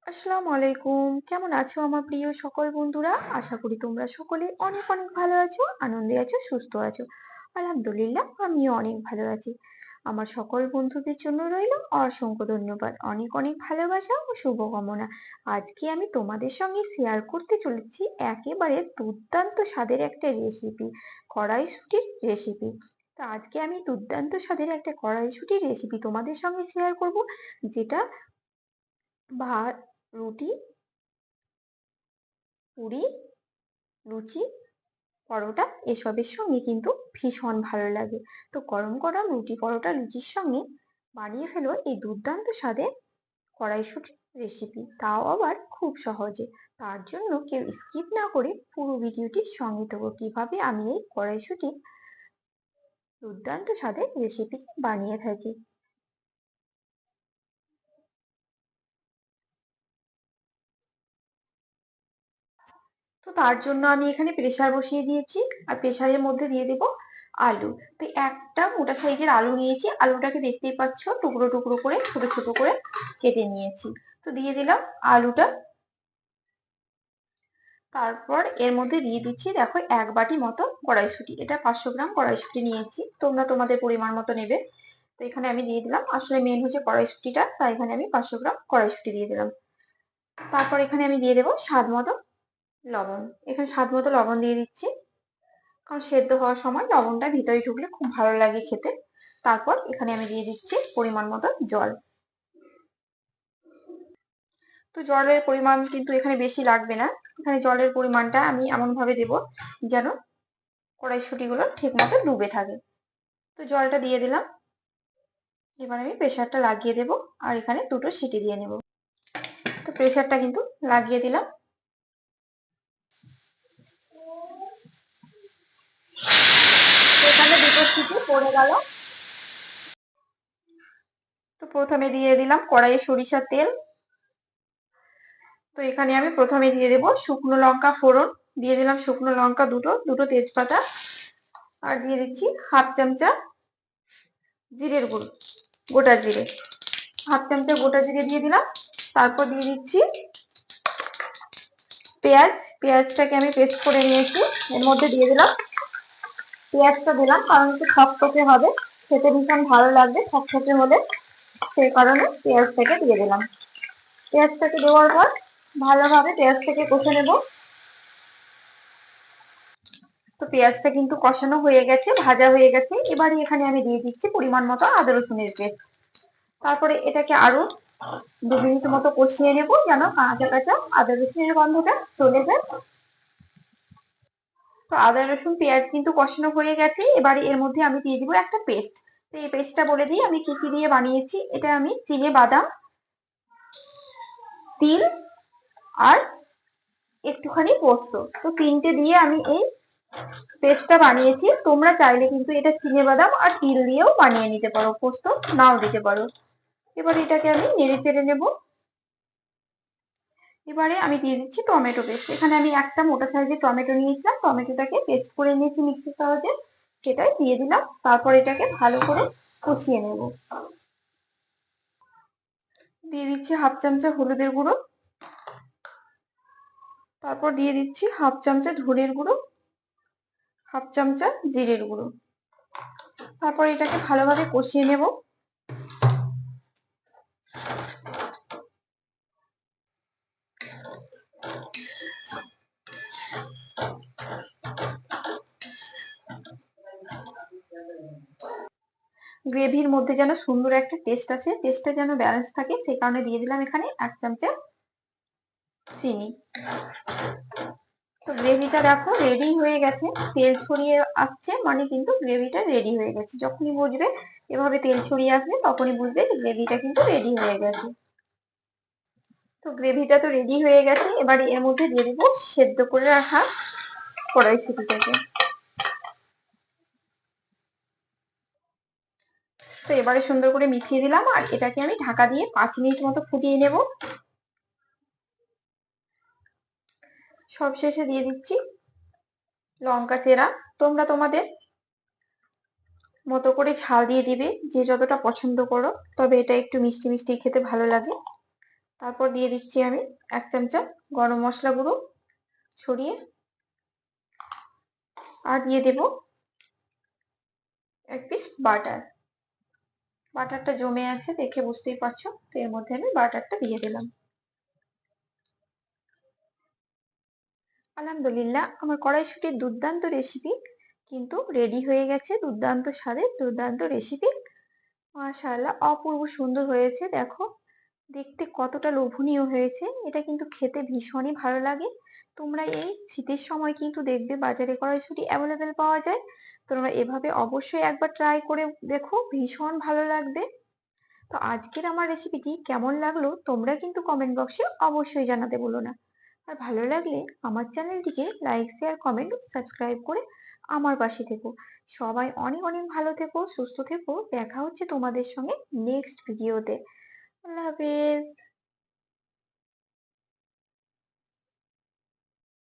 আসসালামু আলাইকুম। কেমন আছো আমার প্রিয় সকল বন্ধুরা? আশা করি তোমরা সকলে অনেক অনেক ভালো আছো, আনন্দে আছো, সুস্থ আছো। আলহামদুলিল্লাহ আমিও অনেক ভালো আছি। আমার সকল বন্ধুদের জন্য রইল অসংখ্য ধন্যবাদ, অনেক অনেক ভালোবাসা ও শুভকামনা। আজকে আমি তোমাদের সঙ্গে শেয়ার করতে চলেছি একেবারে দুর্দান্ত স্বাদের একটা রেসিপি, কড়াইশুঁটির রেসিপি। তো আজকে আমি দুর্দান্ত স্বাদের একটা কড়াইশুঁটির রেসিপি তোমাদের সঙ্গে শেয়ার করব, যেটা ভাত, রুটি, পুরি, লুচি, পরোটা এসবের সঙ্গে কিন্তু ভীষণ ভালো লাগে। তো গরম গরম রুটি, পরোটা, লুচির সঙ্গে বানিয়ে ফেলো এই দুর্দান্ত স্বাদের কড়াইশুঁটির রেসিপি, তাও আবার খুব সহজে। তার জন্য কেউ স্কিপ না করে পুরো ভিডিওটির সঙ্গে থাকো, কিভাবে আমি এই কড়াইশুঁটির দুর্দান্ত স্বাদের রেসিপি বানিয়ে থাকি। তো তার জন্য আমি এখানে প্রেসার বসিয়ে দিয়েছি, আর প্রেসারের মধ্যে দিয়ে দেব আলু। তো একটা মোটা সাইজের আলু নিয়েছি, আলুটাকে দেখতেই পাচ্ছ টুকরো টুকরো করে ছোট ছোট করে কেটে নিয়েছি। তো দিয়ে দিলাম আলুটা। তারপর এর মধ্যে দিয়ে দিচ্ছি দেখো 1 বাটি মতো কড়াইশুঁটি। এটা 500 গ্রাম কড়াইশুঁটি নিয়েছি, তোমরা তোমাদের পরিমাণ মতো নেবে। তো এখানে আমি দিয়ে দিলাম, আসলে মেন হচ্ছে কড়াইশুঁটিটা, তাই এখানে আমি 500 গ্রাম কড়াইশুঁটি দিয়ে দিলাম। তারপর এখানে আমি দিয়ে দেবো স্বাদ মতো লবণ। এখানে স্বাদ মতো লবণ দিয়ে দিচ্ছি, কারণ সেদ্ধ হওয়ার সময় লবণটা ভিতরে ঢুকলে খুব ভালো লাগে খেতে। তারপর এখানে আমি দিয়ে দিচ্ছি পরিমাণ মতো জল। তো জলের পরিমাণ কিন্তু এখানে বেশি লাগবে না। এখানে জলের পরিমাণটা আমি এমন ভাবে দেব যেন কড়াইশুঁটিগুলো ঠিক মতো ডুবে থাকে। তো জলটা দিয়ে দিলাম। এবার আমি প্রেসারটা লাগিয়ে দেব, আর এখানে 2টো সিটি দিয়ে নেব। তো প্রেসারটা কিন্তু লাগিয়ে দিলাম। এখানে 2টো সিটি পড়ে গেল। তো প্রথমে দিয়ে দিলাম কড়াইয়ে সরিষার তেল। তো এখানে আমি প্রথমে দিয়ে দেব শুকনো লঙ্কা ফোড়ন। দিয়ে দিলাম শুকনো লঙ্কা দুটো, দুটো তেজপাতা, আর দিয়ে দিচ্ছি হাফ চামচা জিরের গুঁড়ো, গোটা জিরে। হাফ চামচা গোটা জিরে দিয়ে দিলাম। তারপর দিয়ে দিচ্ছি পেঁয়াজ। পেঁয়াজটাকে আমি পেস্ট করে নিয়েছি, এর মধ্যে দিয়ে দিলাম। পেঁয়াজটা দিলাম কারণ একটু খসখসে হবে, খেতে ভীষণ ভালো লাগবে খসখসে হলে, সেই কারণে পেঁয়াজটাকে দিয়ে দিলাম। পেঁয়াজটাকে দেওয়ার পর ভালোভাবে পেঁয়াজটাকে কষে নেব। তো পেঁয়াজটা কিন্তু কষানো হয়ে গেছে, ভাজা হয়ে গেছে। এবারে এখানে আমি দিয়ে দিচ্ছি পরিমাণ মতো আদা রসুনের পেস্ট। তারপরে এটাকে আরো 2 মিনিট মতো কষিয়ে নেব, যেন কাঁচা কাঁচা আদা রসুনের গন্ধটা চলে যায়। তো আদা রসুন পেঁয়াজ কিন্তু কষানো হয়ে গেছে। এবারে এর মধ্যে আমি দিয়ে দিব একটা পেস্ট। তো এই পেস্টটা বলে দিই আমি কি কি দিয়ে বানিয়েছি। এটা আমি চিনে বাদাম, তিল, আর একটুখানি পোস্ত, তো 3টে দিয়ে আমি এই পেস্টটা বানিয়েছি। তোমরা চাইলে কিন্তু এটা চিনে বাদাম আর তিল দিয়েও বানিয়ে নিতে পারো, পোস্ত নাও দিতে পারো। এবার এটাকে আমি নেড়ে চেড়ে নেব। এবারে আমি দিয়ে দিচ্ছি টমেটো পেস্ট। এখানে আমি একটা মোটা সাইজের টমেটো নিয়েছিলাম, টমেটোটাকে পেস্ট করে নিয়েছি মিক্সির সাহায্যে, সেটাই দিয়ে দিলাম। তারপর এটাকে ভালো করে কষিয়ে নেব। দিয়ে দিচ্ছি হাফ চামচা হলুদের গুঁড়ো। তারপর দিয়ে দিচ্ছি হাফ চামচা ধনের গুঁড়ো, হাফ চামচা জিরের গুঁড়ো। তারপর এটাকে ভালোভাবে কষিয়ে নেব। গ্রেভির মধ্যে যেন সুন্দর একটা টেস্ট আছে, টেস্টটা যেন ব্যালেন্স থাকে, সেই কারণে দিয়ে দিলাম এখানে 1 চামচা চিনি। তো গ্রেভিটা দেখো রেডি হয়ে গেছে, তেল ছড়িয়ে আসছে মানে কিন্তু গ্রেভিটা রেডি হয়ে গেছে। যখনই বুঝবে এভাবে তেল ছড়িয়ে আসবে, তখনই বুঝবে গ্রেভিটা কিন্তু রেডি হয়ে গেছে। তো গ্রেভিটা তো রেডি হয়ে গেছে। এবার এর মধ্যে দিয়ে দেবো সেদ্ধ করে রাখা কড়াইশুঁটিটাকে। তো এবারে সুন্দর করে মিশিয়ে দিলাম, আর এটাকে আমি ঢাকা দিয়ে 5 মিনিট মতো ফুটিয়ে নেব। সবশেষে দিয়ে দিচ্ছি লঙ্কা চেরা। তোমরা তোমাদের মতো করে ঝাল দিয়ে দিবে, যে যতটা পছন্দ করো, তবে এটা একটু মিষ্টি মিষ্টি খেতে ভালো লাগে। তারপর দিয়ে দিচ্ছি আমি 1 চামচা গরম মশলা গুঁড়ো ছড়িয়ে, আর দিয়ে দেব 1 পিস বাটার। বাটারটা জমে আছে দেখে বুঝতেই পারছো, তো এর মধ্যে আমি বাটারটা দিয়ে দিলাম। আলহামদুলিল্লাহ, আমার কড়াইশুঁটির দুর্দান্ত রেসিপি কিন্তু রেডি হয়ে গেছে। দুর্দান্ত স্বাদের দুর্দান্ত রেসিপি, মাশাআল্লাহ অপূর্ব সুন্দর হয়েছে। দেখো দেখতে কতটা লোভনীয় হয়েছে, এটা কিন্তু খেতে ভীষণই ভালো লাগে। তোমরা এই শীতের সময় কিন্তু দেখবে বাজারে কড়াইশুঁটি অ্যাভেলেবেল পাওয়া যায়। তোমরা এভাবে অবশ্যই একবার ট্রাই করে দেখো, ভীষণ ভালো লাগবে। তো আজকের আমার রেসিপিটি কেমন লাগলো তোমরা কিন্তু কমেন্ট বক্সে অবশ্যই জানাতে ভুলো না। আর ভালো লাগলে আমার চ্যানেলটিকে লাইক, শেয়ার, কমেন্ট ও সাবস্ক্রাইব করে আমার পাশে থেকো। সবাই অনেক অনেক ভালো থেকো, সুস্থ থেকো। দেখা হচ্ছে তোমাদের সঙ্গে নেক্সট ভিডিওতে। আল্লাহ হাফেজ।